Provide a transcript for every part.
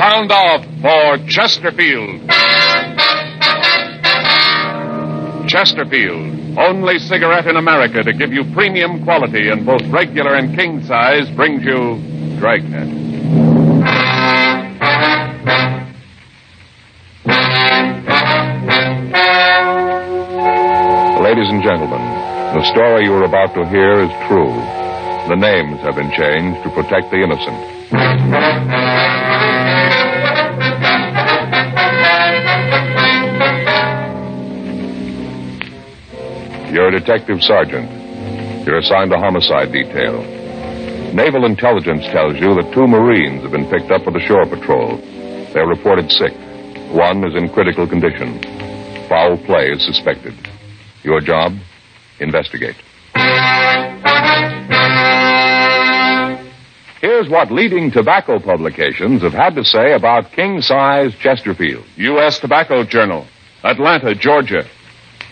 Sound off for Chesterfield. Chesterfield, only cigarette in America to give you premium quality in both regular and king size, brings you Dragnet. Ladies and gentlemen, the story you are about to hear is true. The names have been changed to protect the innocent. You're a detective sergeant. You're assigned to homicide detail. Naval intelligence tells you that 2 Marines have been picked up with the shore patrol. They're reported sick. One is in critical condition. Foul play is suspected. Your job? Investigate. Here's what leading tobacco publications have had to say about king-size Chesterfield. U.S. Tobacco Journal, Atlanta, Georgia.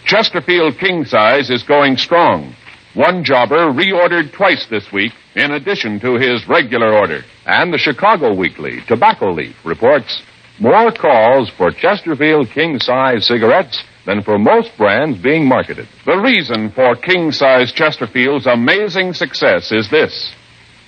Chesterfield king size is going strong. One jobber reordered twice this week in addition to his regular order. And the Chicago Weekly, Tobacco Leaf, reports more calls for Chesterfield king-size cigarettes than for most brands being marketed. The reason for king-size Chesterfield's amazing success is this.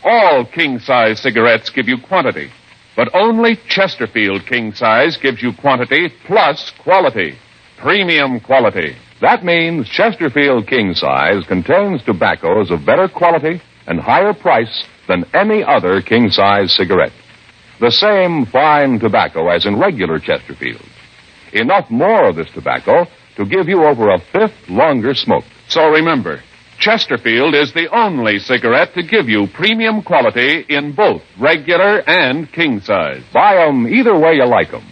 All king-size cigarettes give you quantity, but only Chesterfield king-size gives you quantity plus quality. Premium quality. That means Chesterfield king size contains tobaccos of better quality and higher price than any other king size cigarette. The same fine tobacco as in regular Chesterfield. Enough more of this tobacco to give you over a fifth longer smoke. So remember, Chesterfield is the only cigarette to give you premium quality in both regular and king size. Buy 'em either way you like 'em.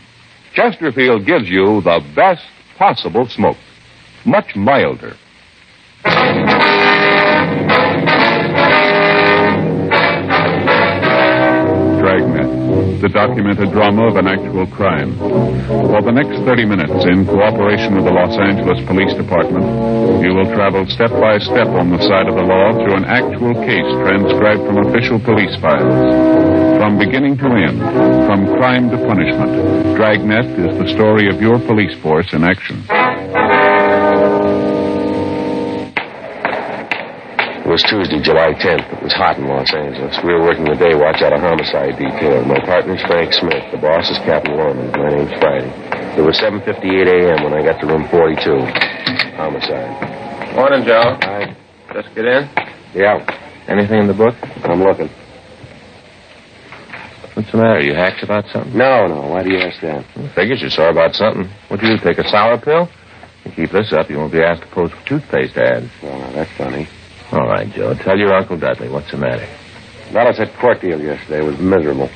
Chesterfield gives you the best possible smoke. Much milder. Dragnet, the documented drama of an actual crime. For the next 30 minutes, in cooperation with the Los Angeles Police Department, you will travel step by step on the side of the law through an actual case transcribed from official police files. From beginning to end, from crime to punishment, Dragnet is the story of your police force in action. It was Tuesday, July 10th. It was hot in Los Angeles. We were working the day watch out of homicide detail. My partner's Frank Smith. The boss is Captain Lorman. My name's Friday. It was 7:58 a.m. when I got to room 42. Homicide. Morning, Joe. Hi. Just get in. Yeah. Anything in the book? I'm looking. What's the matter? You hacked about something? No. Why do you ask that? I figured you saw about something. What'd you do, take a sour pill? You keep this up, you won't be asked to pose for toothpaste ads. Well, now, that's funny. All right, Joe. Tell your Uncle Dudley. What's the matter? Well, it's that court deal yesterday. It was miserable.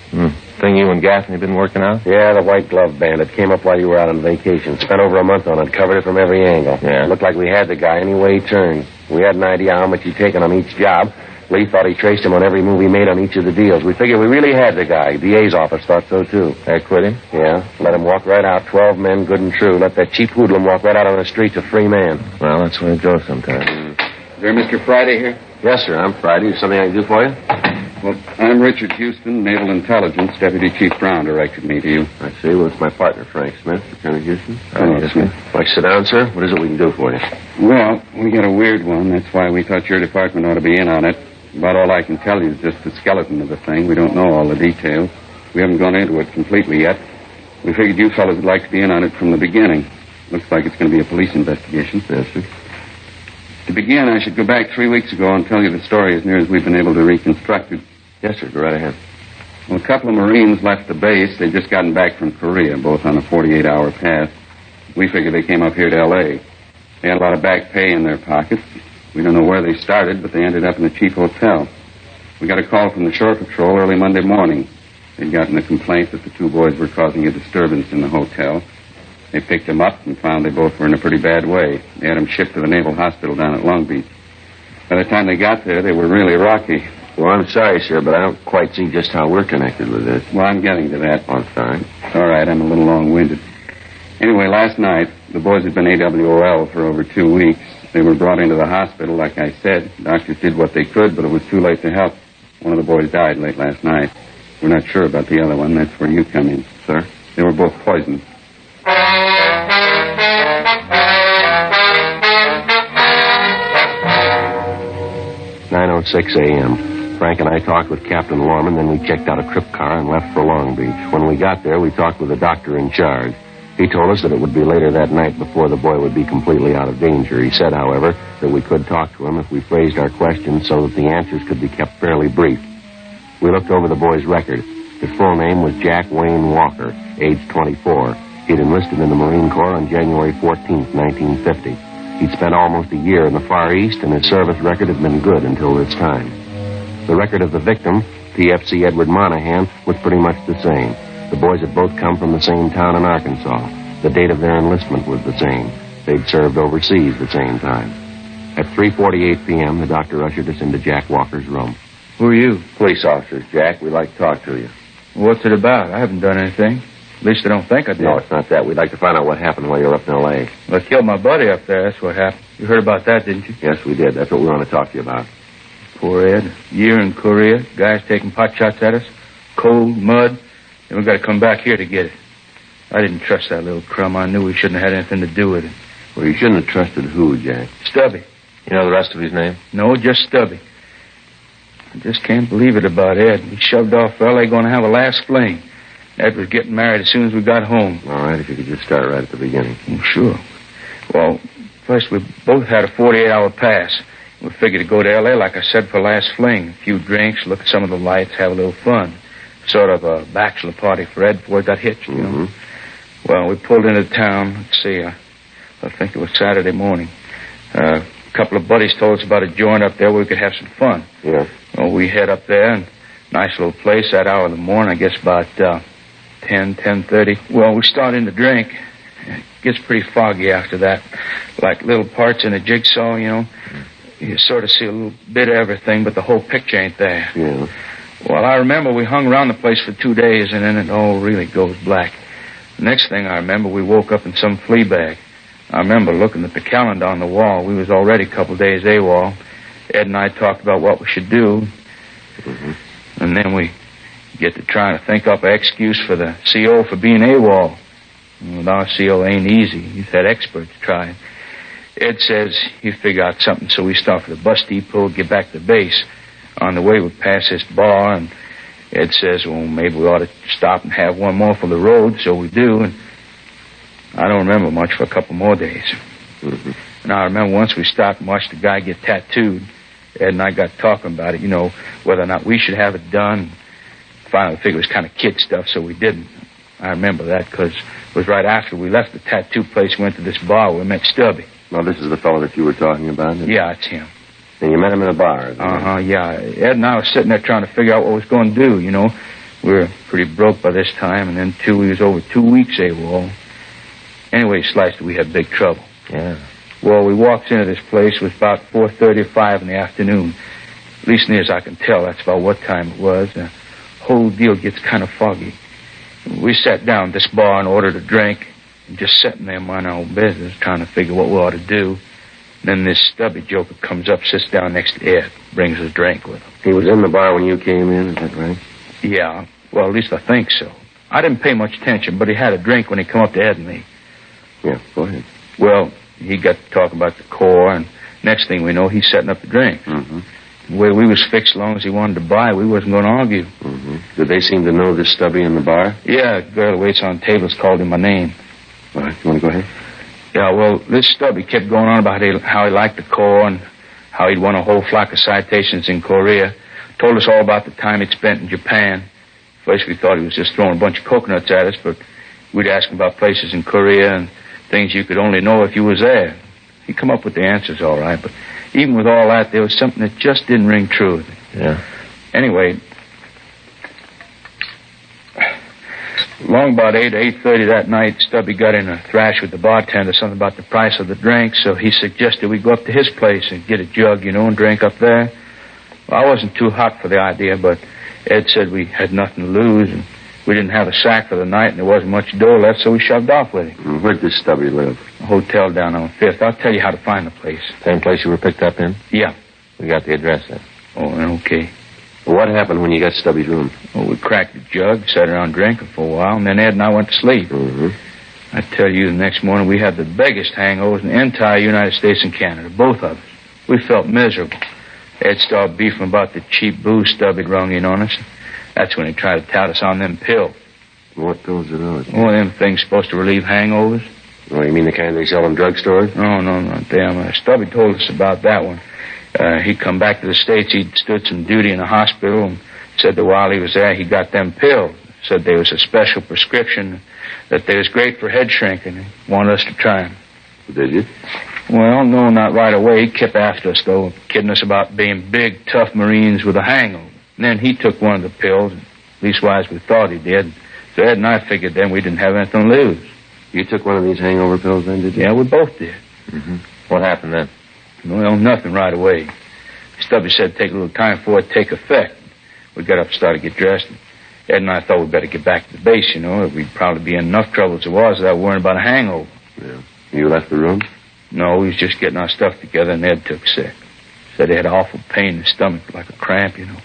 Thing you and Gaffney been working out? Yeah, the white glove bandit came up while you were out on vacation. Spent over a month on it. Covered it from every angle. Yeah. Looked like we had the guy any way he turned. We had an idea how much he'd taken on each job. Lee thought he traced him on every move he made on each of the deals. We figured we really had the guy. DA's office thought so, too. They quit him? Yeah. Let him walk right out. 12 men, good and true. Let that cheap hoodlum walk right out on the streets a free man. Well, that's the way it goes sometimes. Is there Mr. Friday here? Yes, sir. I'm Friday. Is something I can do for you? Well, I'm Richard Houston, Naval Intelligence. Deputy Chief Brown directed me to you. I see. Well, it's my partner, Frank Smith. Lieutenant Houston. Yes, Smith. Like, sit down, sir. What is it we can do for you? Well, we got a weird one. That's why we thought your department ought to be in on it. About all I can tell you is just the skeleton of the thing. We don't know all the details. We haven't gone into it completely yet. We figured you fellas would like to be in on it from the beginning. Looks like it's going to be a police investigation. Yes, sir. To begin, I should go back 3 weeks ago and tell you the story as near as we've been able to reconstruct it. Yes, sir. Go right ahead. Well, a couple of Marines left the base. They'd just gotten back from Korea, both on a 48-hour pass. We figured they came up here to L.A. They had a lot of back pay in their pockets. We don't know where they started, but they ended up in a cheap hotel. We got a call from the shore patrol early Monday morning. They'd gotten a complaint that the 2 boys were causing a disturbance in the hotel. They picked them up and found they both were in a pretty bad way. They had them shipped to the Naval Hospital down at Long Beach. By the time they got there, they were really rocky. Well, I'm sorry, sir, but I don't quite see just how we're connected with this. Well, I'm getting to that. Oh, sorry. All right, I'm a little long-winded. Anyway, last night, the boys had been AWOL for over 2 weeks. They were brought into the hospital, like I said. Doctors did what they could, but it was too late to help. One of the boys died late last night. We're not sure about the other one. That's where you come in. Sir? They were both poisoned. 9:06 a.m. Frank and I talked with Captain Lorman, then we checked out a trip car and left for Long Beach. When we got there, we talked with the doctor in charge. He told us that it would be later that night before the boy would be completely out of danger. He said, however, that we could talk to him if we phrased our questions so that the answers could be kept fairly brief. We looked over the boy's record. His full name was Jack Wayne Walker, age 24. He'd enlisted in the Marine Corps on January 14th, 1950. He'd spent almost a year in the Far East, and his service record had been good until this time. The record of the victim, PFC Edward Monahan, was pretty much the same. The boys had both come from the same town in Arkansas. The date of their enlistment was the same. They'd served overseas the same time. At 3:48 p.m., the doctor ushered us into Jack Walker's room. Who are you? Police officers, Jack. We'd like to talk to you. What's it about? I haven't done anything. At least I don't think I did. No, it's not that. We'd like to find out what happened while you were up in L.A. Well, I killed my buddy up there. That's what happened. You heard about that, didn't you? Yes, we did. That's what we want to talk to you about. Poor Ed. Year in Korea. Guys taking pot shots at us. Cold, mud. And we got to come back here to get it. I didn't trust that little crumb. I knew we shouldn't have had anything to do with it. Well, you shouldn't have trusted who, Jack? Stubby. You know the rest of his name? No, just Stubby. I just can't believe it about Ed. He shoved off for L.A. going to have a last fling. Ed was getting married as soon as we got home. All right, if you could just start right at the beginning. Oh, sure. Well, first we both had a 48-hour pass. We figured to go to L.A., like I said, for last fling. A few drinks, look at some of the lights, have a little fun. Sort of a bachelor party for Ed before he got hitched, you know. Well, we pulled into town. Let's see, I think it was Saturday morning. A couple of buddies told us about a joint up there where we could have some fun. Yeah. Well, we head up there, and nice little place that hour in the morning, I guess about 10:30. Well, we start in to drink. It gets pretty foggy after that. Like little parts in a jigsaw, you know. You sort of see a little bit of everything, but the whole picture ain't there. Yeah. Well, I remember we hung around the place for 2 days, and then it all really goes black. The next thing I remember, we woke up in some flea bag. I remember looking at the calendar on the wall. We was already a couple days AWOL. Ed and I talked about what we should do. And then we get to trying to think up an excuse for the CO for being AWOL. Well, our CO ain't easy. He's had experts try. Ed says he'd figure out something, so we start for the bus depot, get back to base. On the way, we pass this bar, and Ed says, well, maybe we ought to stop and have one more for the road, so we do, and I don't remember much for a couple more days. And I remember once we stopped and watched the guy get tattooed. Ed and I got talking about it, you know, whether or not we should have it done. Finally, we figured it was kind of kid stuff, so we didn't. I remember that because it was right after we left the tattoo place, we went to this bar where we met Stubby. Well, this is the fellow that you were talking about? Yeah, it's him. And you met him in a bar? Yeah. Ed and I were sitting there trying to figure out what we was going to do, you know. We were pretty broke by this time, and then, too, we was over 2 weeks AWOL. Anyway, sliced it, we had big trouble. Yeah. Well, we walked into this place. It was about 4:30 or 5 in the afternoon. At least near as I can tell, that's about what time it was. The whole deal gets kind of foggy. We sat down at this bar and ordered a drink, and just sitting there minding our own business, trying to figure what we ought to do. Then this Stubby joker comes up, sits down next to Ed, brings a drink with him. He was in the bar when you came in, is that right? Yeah, well, at least I think so. I didn't pay much attention, but he had a drink when he come up to Ed and me. Yeah, go ahead. Well, he got to talk about the Corps, and next thing we know, he's setting up the drink. The way we was fixed, as long as he wanted to buy, we wasn't going to argue. Did they seem to know this Stubby in the bar? Yeah, the girl who waits on tables called him my name. All right, you want to go ahead? Yeah, well, this Stubby kept going on about how he liked the Corps and how he'd won a whole flock of citations in Korea. Told us all about the time he'd spent in Japan. First, we thought he was just throwing a bunch of coconuts at us, but we'd ask him about places in Korea and things you could only know if you was there. He'd come up with the answers all right, but even with all that, there was something that just didn't ring true with me. Yeah. Anyway, long about 8 or 8:30 that night, Stubby got in a thrash with the bartender, something about the price of the drink, so he suggested we go up to his place and get a jug, you know, and drink up there. Well, I wasn't too hot for the idea, but Ed said we had nothing to lose, and we didn't have a sack for the night, and there wasn't much dough left, so we shoved off with him. Where'd this Stubby live? A hotel down on 5th. I'll tell you how to find the place. Same place you were picked up in? Yeah. We got the address then. Oh, okay. Well, what happened when you got Stubby's room? Well, we cracked the jug, sat around drinking for a while, and then Ed and I went to sleep. Mm-hmm. I tell you, the next morning we had the biggest hangovers in the entire United States and Canada, both of us. We felt miserable. Ed started beefing about the cheap booze Stubby'd rung in on us. That's when he tried to tout us on them pills. What pills are those? Oh, them things supposed to relieve hangovers. Oh, you mean the kind they sell in drugstores? No, damn. Stubby told us about that one. He'd come back to the States. He'd stood some duty in a hospital and said that while he was there, he got them pills. Said there was a special prescription, that they was great for head shrinking. He wanted us to try them. Did you? Well, no, not right away. He kept after us, though, kidding us about being big, tough Marines with a hangover. And then he took one of the pills, leastwise we thought he did. So Ed and I figured then we didn't have anything to lose. You took one of these hangover pills then, did you? Yeah, we both did. Mm-hmm. What happened then? Well, nothing right away. Stubby said it'd take a little time for it to take effect. We got up and started to get dressed. Ed and I thought we'd better get back to the base, you know. We'd probably be in enough trouble as it was without worrying about a hangover. Yeah. You left the room? No, we was just getting our stuff together, and Ed took sick. Said he had awful pain in his stomach, like a cramp, you know.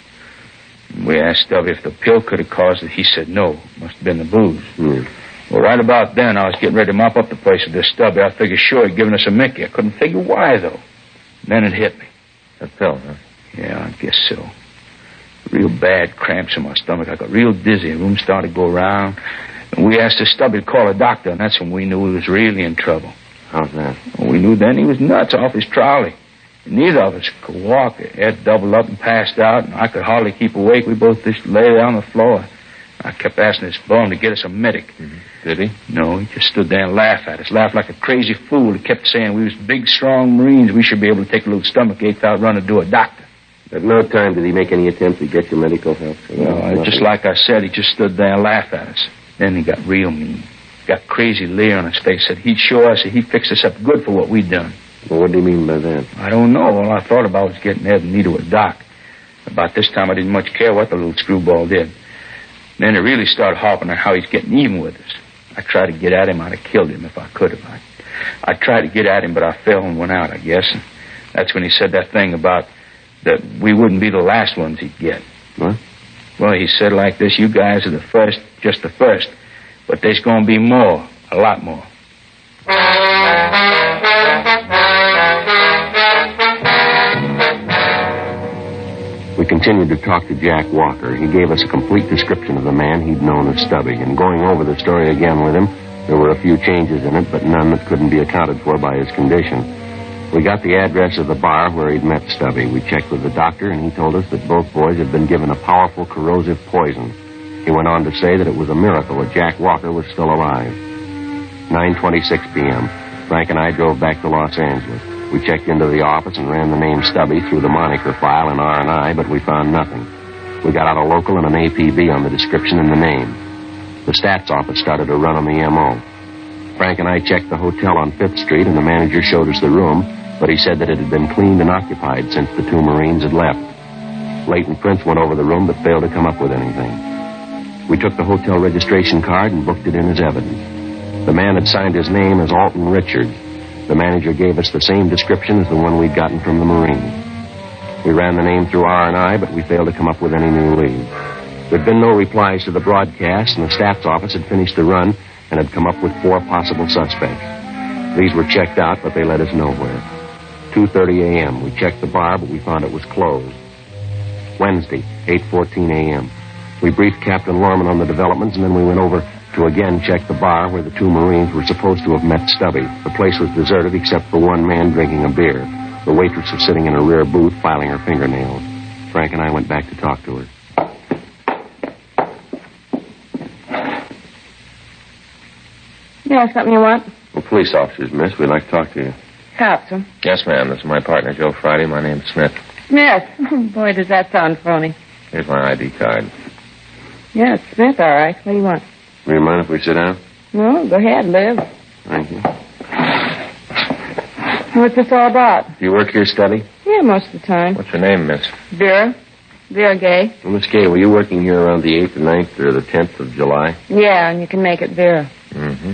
And we asked Stubby if the pill could have caused it. He said no. Must have been the booze. Mm. Well, right about then, I was getting ready to mop up the place with this Stubby. I figured sure he'd given us a Mickey. I couldn't figure why, though. Then it hit me. A pill, huh? Yeah, I guess so. Real bad cramps in my stomach. I got real dizzy. The room started to go around. And we asked the Stubby to call a doctor, and that's when we knew he was really in trouble. How's that? Well, we knew then he was nuts off his trolley. And neither of us could walk. Ed doubled up and passed out, and I could hardly keep awake. We both just lay there on the floor. I kept asking this bum to get us a medic. Mm-hmm. Did he? No, he just stood there and laughed at us. Laughed like a crazy fool. He kept saying we was big, strong Marines. We should be able to take a little stomach ache without running to a doctor. At no time did he make any attempt to get you medical help? No, just like I said, he just stood there and laughed at us. Then he got real mean. Got crazy leer on his face. Said he'd show us that he'd fix us up good for what we'd done. Well, what do you mean by that? I don't know. All I thought about was getting Ed and me to a doc. About this time, I didn't much care what the little screwball did. Then it really started harping on how he's getting even with us. I tried to get at him. I'd have killed him if I could have. I tried to get at him, but I fell and went out, I guess. And that's when he said that thing about that we wouldn't be the last ones he'd get. What? Well, he said like this, you guys are the first, just the first. But there's going to be more, a lot more. We continued to talk to Jack Walker. He gave us a complete description of the man he'd known as Stubby. And going over the story again with him, there were a few changes in it, but none that couldn't be accounted for by his condition. We got the address of the bar where he'd met Stubby. We checked with the doctor, and he told us that both boys had been given a powerful corrosive poison. He went on to say that it was a miracle that Jack Walker was still alive. 9:26 p.m. Frank and I drove back to Los Angeles. We checked into the office and ran the name Stubby through the moniker file in R&I, but we found nothing. We got out a local and an APB on the description and the name. The stats office started to run on the M.O. Frank and I checked the hotel on 5th Street, and the manager showed us the room, but he said that it had been cleaned and occupied since the two Marines had left. Leighton Prince went over the room, but failed to come up with anything. We took the hotel registration card and booked it in as evidence. The man had signed his name as Alton Richards. The manager gave us the same description as the one we'd gotten from the Marines. We ran the name through R&I, but we failed to come up with any new leads. There'd been no replies to the broadcast, and the stats office had finished the run and had come up with 4 possible suspects. These were checked out, but they led us nowhere. 2:30 a.m. We checked the bar, but we found it was closed. Wednesday, 8:14 a.m. We briefed Captain Lorman on the developments, and then we went over to again check the bar where the two Marines were supposed to have met Stubby. The place was deserted except for one man drinking a beer. The waitress was sitting in a rear booth filing her fingernails. Frank and I went back to talk to her. Yeah, something you want? Well, police officers, miss. We'd like to talk to you. Cops, huh? Yes, ma'am. This is my partner, Joe Friday. My name's Smith. Smith. Boy, does that sound phony. Here's my ID card. Yeah, it's Smith, all right. What do you want? Do you mind if we sit down? No, go ahead, live. Thank you. What's this all about? Do you work here, Stubby? Yeah, most of the time. What's your name, miss? Vera. Vera Gay. Well, Miss Gay, were you working here around the 8th, the 9th, or the 10th of July? Yeah, and you can make it Vera. Mm-hmm.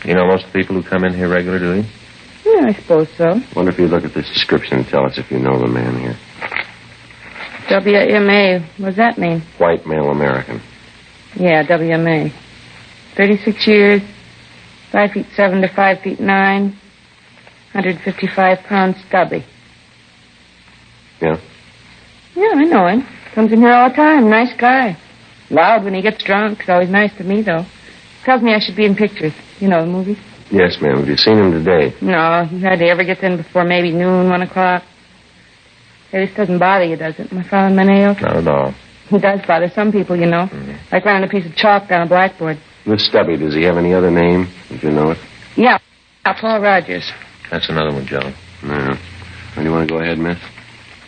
You know most of the people who come in here regular, do you? Yeah, I suppose so. Wonder if you'd look at this description and tell us if you know the man here. WMA. What does that mean? White male American. Yeah, WMA. 36 years, 5'7" to 5'9", 155 pounds stubby. Yeah? Yeah, I know him. Comes in here all the time. Nice guy. Loud when he gets drunk. He's always nice to me, though. Tells me I should be in pictures. You know, the movies. Yes, ma'am. Have you seen him today? No, he hardly ever gets in before maybe noon, 1 o'clock. Hey, this doesn't bother you, does it? Am I filing my nails? Not at all. It does bother some people, you know. Like running a piece of chalk down a blackboard. This Stubby, does he have any other name? Did you know it? Yeah, Paul Rogers. That's another one, Joe. No. Well, do you want to go ahead, miss?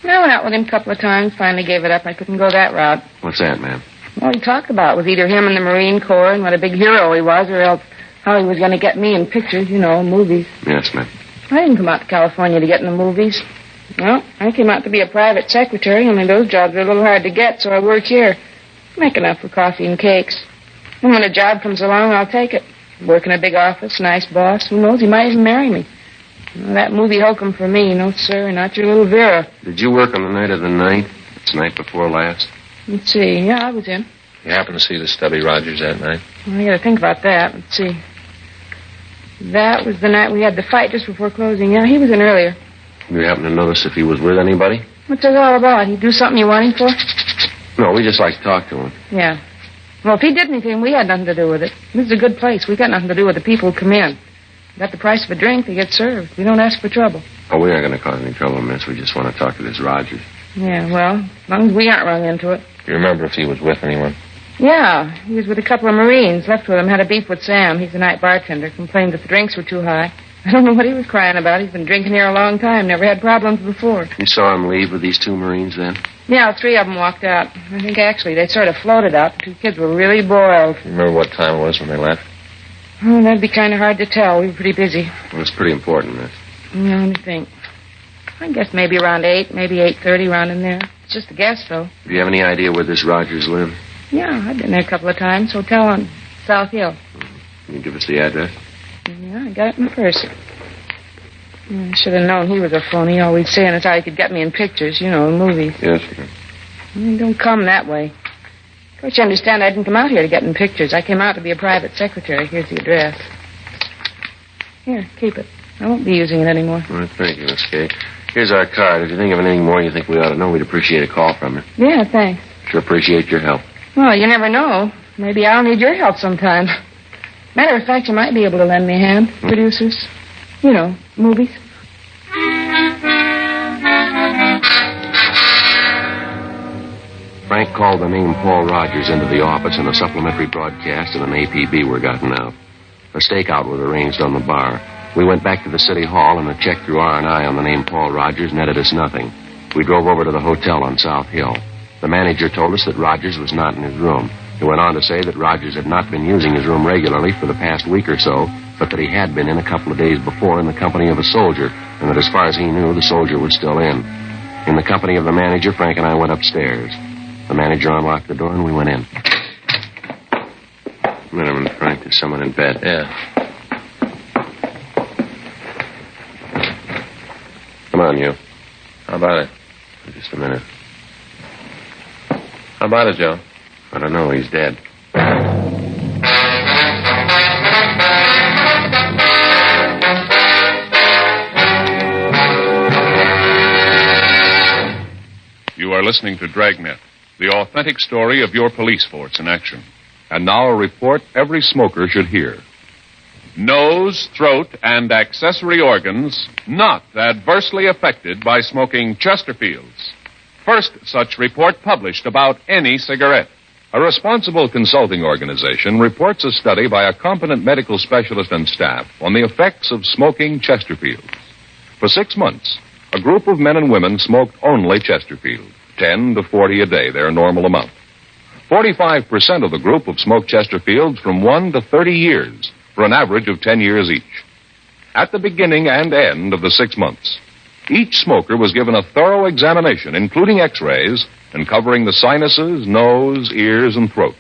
I went out with him a couple of times, finally gave it up. I couldn't go that route. What's that, ma'am? All he talked about was either him in the Marine Corps and what a big hero he was, or else how he was going to get me in pictures, you know, movies. Yes, ma'am. I didn't come out to California to get in the movies. No, I came out to be a private secretary, only those jobs are a little hard to get, so I work here. Make enough for coffee and cakes. And when a job comes along, I'll take it. Work in a big office, nice boss. Who knows, he might even marry me. Well, that movie hokum for me. No, sir, not your little Vera. Did you work on the night of the night? It's the night before last? Let's see. Yeah, I was in. You happened to see the Stubby Rogers that night? Well, I got to think about that. Let's see. That was the night we had the fight just before closing. Yeah, he was in earlier. You happen to notice if he was with anybody? What's that all about? He do something you want him for? No, we just like to talk to him. Yeah. Well, if he did anything, we had nothing to do with it. This is a good place. We got nothing to do with the people who come in. Got the price of a drink, they get served. We don't ask for trouble. Oh, we aren't going to cause any trouble, miss. We just want to talk to this Rogers. Yeah, well, as long as we aren't rung into it. Do you remember if he was with anyone? Yeah, he was with a couple of Marines. Left with him, had a beef with Sam. He's a night bartender. Complained that the drinks were too high. I don't know what he was crying about. He's been drinking here a long time. Never had problems before. You saw him leave with these two Marines then? Yeah, 3 of them walked out. I think, actually, they sort of floated out. The 2 kids were really boiled. You remember what time it was when they left? Oh, that'd be kind of hard to tell. We were pretty busy. Well, it's pretty important, miss. Yeah, let me think. I guess maybe around 8, maybe 8:30, around in there. It's just a guess, though. Do you have any idea where this Rogers lived? Yeah, I've been there a couple of times. Hotel on South Hill. Can you give us the address? Yeah, I got it in my purse. I should have known he was a phony, always saying that's how he could get me in pictures, you know, in movies. Yes, sir. Don't come that way. Of course, you understand I didn't come out here to get in pictures. I came out to be a private secretary. Here's the address. Here, keep it. I won't be using it anymore. All right, thank you, Miss Kay. Here's our card. If you think of anything more you think we ought to know, we'd appreciate a call from you. Yeah, thanks. Sure appreciate your help. Well, you never know. Maybe I'll need your help sometime. Matter of fact, you might be able to lend me a hand. Producers. You know, movies. Frank called the name Paul Rogers into the office, and a supplementary broadcast and an APB were gotten out. A stakeout was arranged on the bar. We went back to the city hall, and a check through R&I on the name Paul Rogers netted us nothing. We drove over to the hotel on South Hill. The manager told us that Rogers was not in his room. He went on to say that Rogers had not been using his room regularly for the past week or so, but that he had been in a couple of days before in the company of a soldier, and that as far as he knew, the soldier was still in. In the company of the manager, Frank and I went upstairs. The manager unlocked the door, and we went in. Minute, Frank, there's someone in bed. Yeah. Come on, you. How about it? Just a minute. How about it, Joe? I don't know. He's dead. You are listening to Dragnet, the authentic story of your police force in action. And now a report every smoker should hear. Nose, throat, and accessory organs not adversely affected by smoking Chesterfields. First such report published about any cigarette. A responsible consulting organization reports a study by a competent medical specialist and staff on the effects of smoking Chesterfields. For 6 months, a group of men and women smoked only Chesterfield, 10 to 40 a day, their normal amount. 45% of the group have smoked Chesterfields from 1 to 30 years, for an average of 10 years each. At the beginning and end of the 6 months, each smoker was given a thorough examination, including x-rays, and covering the sinuses, nose, ears, and throat.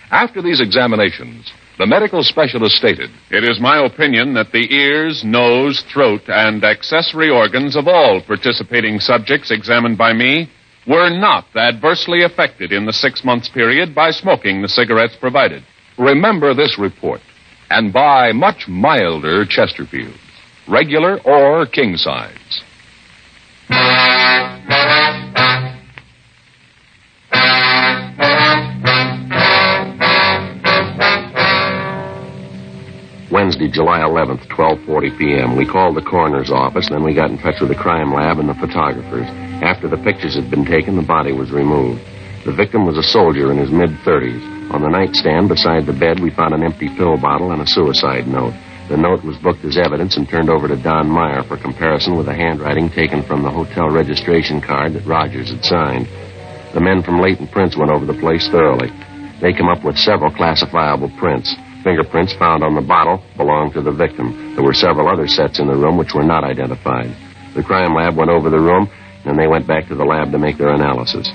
After these examinations, the medical specialist stated, "It is my opinion that the ears, nose, throat, and accessory organs of all participating subjects examined by me were not adversely affected in the 6 months period by smoking the cigarettes provided. Remember this report and buy much milder Chesterfields, regular or king size. Wednesday, July 11th, 12:40 p.m. We called the coroner's office, then we got in touch with the crime lab and the photographers. After the pictures had been taken, the body was removed. The victim was a soldier in his mid-30s. On the nightstand beside the bed, we found an empty pill bottle and a suicide note. The note was booked as evidence and turned over to Don Meyer for comparison with the handwriting taken from the hotel registration card that Rogers had signed. The men from Leighton Prints went over the place thoroughly. They came up with several classifiable prints. Fingerprints found on the bottle belonged to the victim. There were several other sets in the room which were not identified. The crime lab went over the room, and they went back to the lab to make their analysis.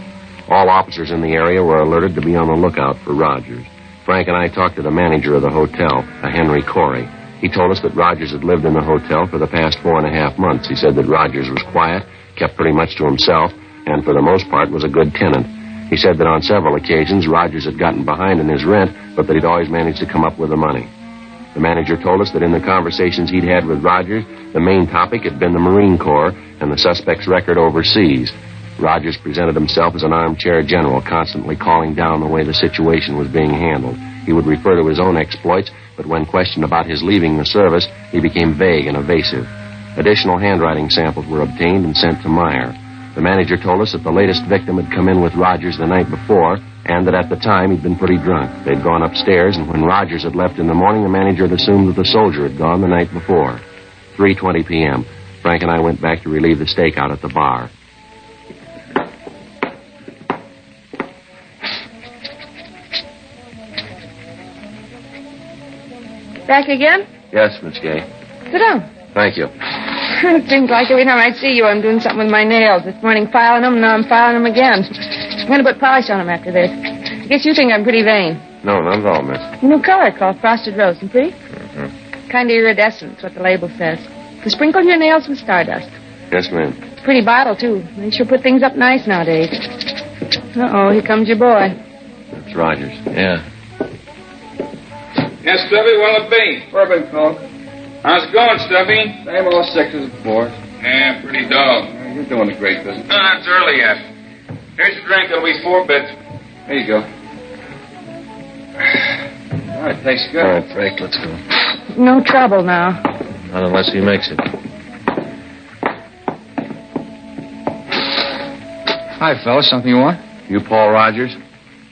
All officers in the area were alerted to be on the lookout for Rogers. Frank and I talked to the manager of the hotel, a Henry Corey. He told us that Rogers had lived in the hotel for the past 4.5 months. He said that Rogers was quiet, kept pretty much to himself, and for the most part was a good tenant. He said that on several occasions Rogers had gotten behind in his rent, but that he'd always managed to come up with the money. The manager told us that in the conversations he'd had with Rogers, the main topic had been the Marine Corps and the suspect's record overseas. Rogers presented himself as an armchair general, constantly calling down the way the situation was being handled. He would refer to his own exploits, but when questioned about his leaving the service, he became vague and evasive. Additional handwriting samples were obtained and sent to Meyer. The manager told us that the latest victim had come in with Rogers the night before, and that at the time he'd been pretty drunk. They'd gone upstairs, and when Rogers had left in the morning, the manager had assumed that the soldier had gone the night before. 3:20 p.m. Frank and I went back to relieve the stakeout at the bar. Back again? Yes, Miss Gay. Sit down. Thank you. It seems like every time I see you, I'm doing something with my nails. This morning filing them, now I'm filing them again. I'm going to put polish on them after this. I guess you think I'm pretty vain. No, not at all, miss. A new color called Frosted Rose. And pretty? Mm-hmm. Kind of iridescent, what the label says. To sprinkle your nails with stardust. Yes, ma'am. Pretty bottle, too. They sure put things up nice nowadays. Uh-oh, here comes your boy. That's Rogers. Yeah. Yes, Stubby, well, it be. Where been, Coke? How's it going, Stubby? Same old 6 as before. Yeah, pretty dull. You're doing a great business. No, it's early yet. Here's a drink. It'll be 4 bits. There you go. All right, tastes good. All right, Frank, let's go. No trouble now. Not unless he makes it. Hi, fellas. Something you want? You Paul Rogers?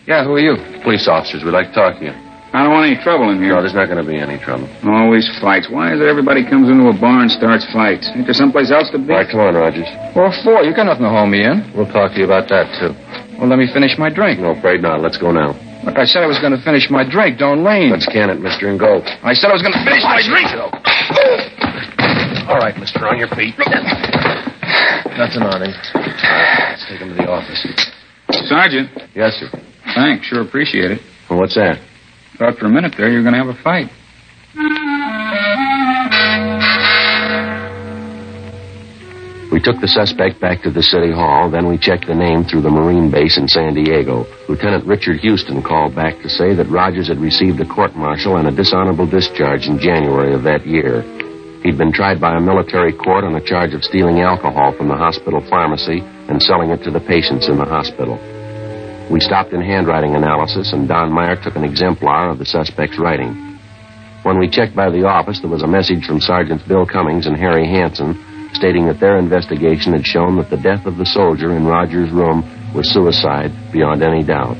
Yeah, who are you? Police officers. We'd like to talk to you. I don't want any trouble in here. No, there's not going to be any trouble. Always fights. Why is it everybody comes into a bar and starts fights? Ain't there someplace else to be? All right, come on, Rogers. What for? You got nothing to hold me in. We'll talk to you about that, too. Well, let me finish my drink. No, afraid not. Let's go now. Look, I said I was going to finish my drink. Don't lean. Let's can it, mister, and go. I said I was going to finish my drink. All right, mister, on your feet. Nothing on him. All right, let's take him to the office. Sergeant. Yes, sir. Thanks. Sure appreciate it. Well, what's that? Thought for a minute there you were going to have a fight. We took the suspect back to the city hall, then we checked the name through the Marine base in San Diego. Lieutenant Richard Houston called back to say that Rogers had received a court-martial and a dishonorable discharge in January of that year. He'd been tried by a military court on a charge of stealing alcohol from the hospital pharmacy and selling it to the patients in the hospital. We stopped in handwriting analysis, and Don Meyer took an exemplar of the suspect's writing. When we checked by the office, there was a message from Sergeants Bill Cummings and Harry Hansen stating that their investigation had shown that the death of the soldier in Rogers' room was suicide beyond any doubt.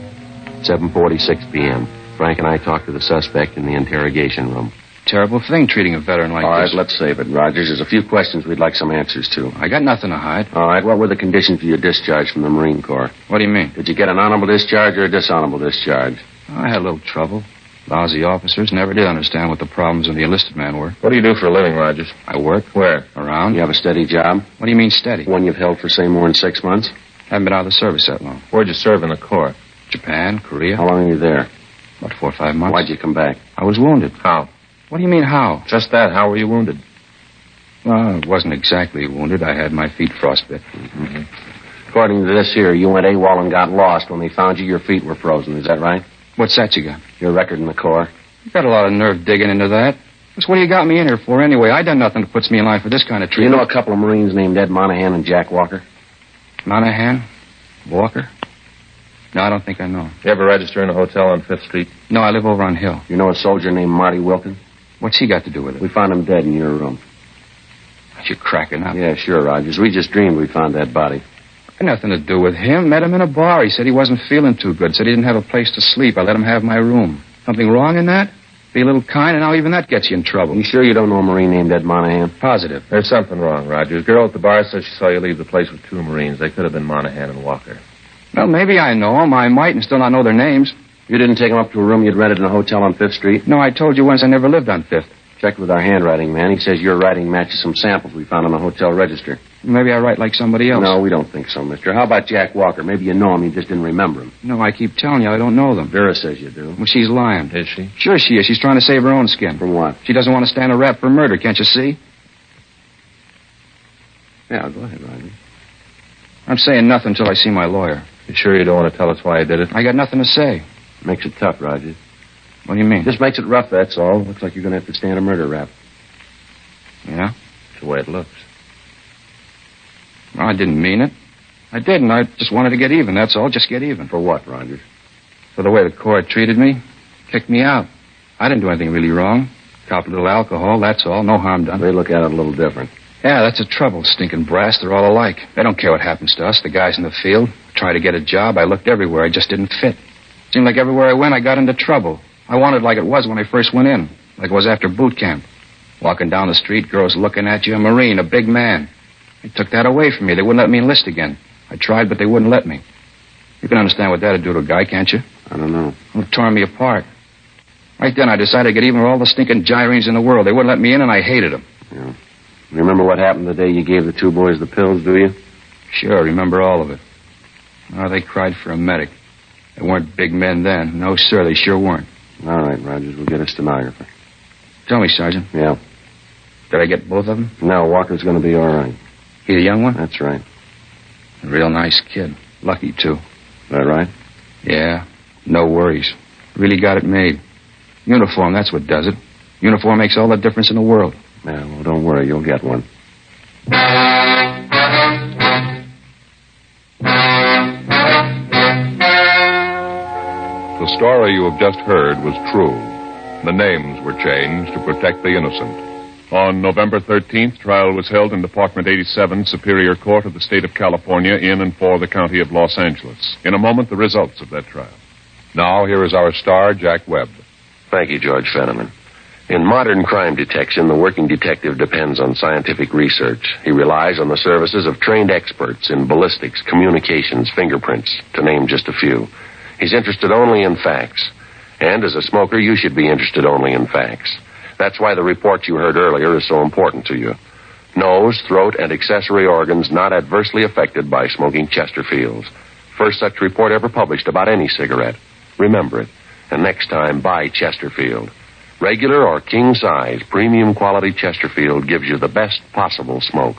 7:46 p.m. Frank and I talked to the suspect in the interrogation room. Terrible thing treating a veteran like All this. right, let's save it, Rogers. There's a few questions we'd like some answers to. I got nothing to hide. All right, what were the conditions for your discharge from the Marine Corps? What do you mean? Did you get an honorable discharge or a dishonorable discharge? I had a little trouble. Lousy officers never did understand what the problems of the enlisted man were. What do you do for a living, Rogers? I work. Where? Around. You have a steady job? What do you mean steady? One you've held for, say, more than 6 months? Haven't been out of the service that long. Where'd you serve in the Corps? Japan, Korea. How long are you there? About 4 or 5 months. Why'd you come back? I was wounded. How? What do you mean, how? Just that. How were you wounded? Well, I wasn't exactly wounded. I had my feet frostbit. Mm-hmm. According to this here, you went AWOL and got lost. When they found you, your feet were frozen. Is that right? What's that you got? Your record in the Corps. You got a lot of nerve digging into that. What do you got me in here for anyway? I done nothing that puts me in line for this kind of Do treatment. you know a couple of Marines named Ed Monahan and Jack Walker? Monahan? Walker? No, I don't think I know. You ever register in a hotel on 5th Street? No, I live over on Hill. You know a soldier named Marty Wilkin? What's he got to do with it? We found him dead in your room. You're cracking up. Yeah, sure, Rogers. We just dreamed we found that body. Had nothing to do with him. Met him in a bar. He said he wasn't feeling too good. Said he didn't have a place to sleep. I let him have my room. Something wrong in that? Be a little kind, and now even that gets you in trouble. You sure you don't know a Marine named Ed Monahan? Positive. There's something wrong, Rogers. Girl at the bar says she saw you leave the place with 2 Marines. They could have been Monahan and Walker. Well, maybe I know them. I might and still not know their names. You didn't take them up to a room you'd rented in a hotel on 5th Street? No, I told you once I never lived on 5th. Checked with our handwriting man. He says your writing matches some samples we found on the hotel register. Maybe I write like somebody else. No, we don't think so, mister. How about Jack Walker? Maybe you know him, you just didn't remember him. No, I keep telling you, I don't know them. Vera says you do. Well, she's lying. Is she? Sure she is. She's trying to save her own skin. From what? She doesn't want to stand a rap for murder, can't you see? Yeah, go ahead, Roger. I'm saying nothing until I see my lawyer. You sure you don't want to tell us why you did it? I got nothing to say. Makes it tough, Roger. What do you mean? Just makes it rough, that's all. Looks like you're going to have to stand a murder rap. Yeah? It's the way it looks. Well, I didn't mean it. I didn't. I just wanted to get even, that's all. Just get even. For what, Roger? For the way the court treated me. Kicked me out. I didn't do anything really wrong. Cop a little alcohol, that's all. No harm done. They look at it a little different. Yeah, that's the trouble. Stinking brass, they're all alike. They don't care what happens to us, the guys in the field. Tried to get a job. I looked everywhere. I just didn't fit. Seemed like everywhere I went, I got into trouble. I wanted like it was when I first went in. Like it was after boot camp. Walking down the street, girls looking at you, a Marine, a big man. They took that away from me. They wouldn't let me enlist again. I tried, but they wouldn't let me. You can understand what that'd do to a guy, can't you? I don't know. It tore me apart. Right then, I decided to get even with all the stinking gyrenes in the world. They wouldn't let me in, and I hated them. Yeah. Remember what happened the day you gave the 2 boys the pills, do you? Sure, I remember all of it. Oh, they cried for a medic. They weren't big men then. No, sir, they sure weren't. All right, Rogers, we'll get a stenographer. Tell me, Sergeant, Yeah. did I get both of them? No, Walker's going to be all right. He the young one? That's right. A real nice kid. Lucky, too. Is that right? Yeah, no worries. Really got it made. Uniform, that's what does it. Uniform makes all the difference in the world. Yeah, well, don't worry. You'll get one. The story you have just heard was true. The names were changed to protect the innocent. On November 13th, trial was held in Department 87, Superior Court of the State of California, in and for the County of Los Angeles. In a moment, the results of that trial. Now, here is our star, Jack Webb. Thank you, George Fenneman. In modern crime detection, the working detective depends on scientific research. He relies on the services of trained experts in ballistics, communications, fingerprints, to name just a few. He's interested only in facts. And as a smoker, you should be interested only in facts. That's why the report you heard earlier is so important to you. Nose, throat, and accessory organs not adversely affected by smoking Chesterfields. First such report ever published about any cigarette. Remember it. And next time, buy Chesterfield. Regular or king size, premium quality Chesterfield gives you the best possible smoke.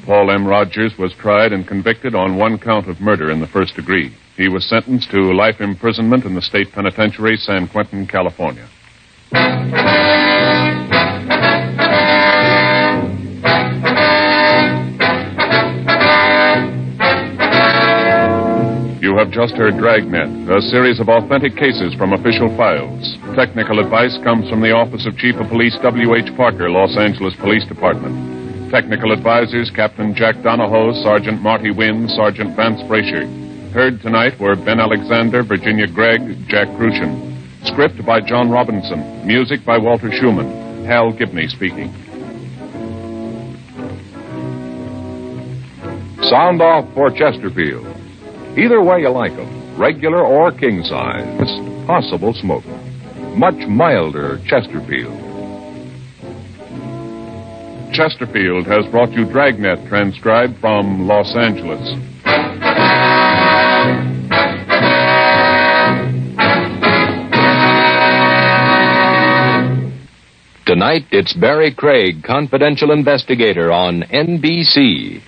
Paul M. Rogers was tried and convicted on 1 count of murder in the first degree. He was sentenced to life imprisonment in the state penitentiary, San Quentin, California. You have just heard Dragnet, a series of authentic cases from official files. Technical advice comes from the Office of Chief of Police W.H. Parker, Los Angeles Police Department. Technical advisors Captain Jack Donahoe, Sergeant Marty Wynn, Sergeant Vance Brasher. Heard tonight were Ben Alexander, Virginia Gregg, Jack Crucian. Script by John Robinson. Music by Walter Schumann. Hal Gibney speaking. Sound off for Chesterfield. Either way you like 'em, regular or king size, possible smoke. Much milder Chesterfield. Chesterfield has brought you Dragnet, transcribed from Los Angeles. Tonight, it's Barry Craig, confidential investigator on NBC.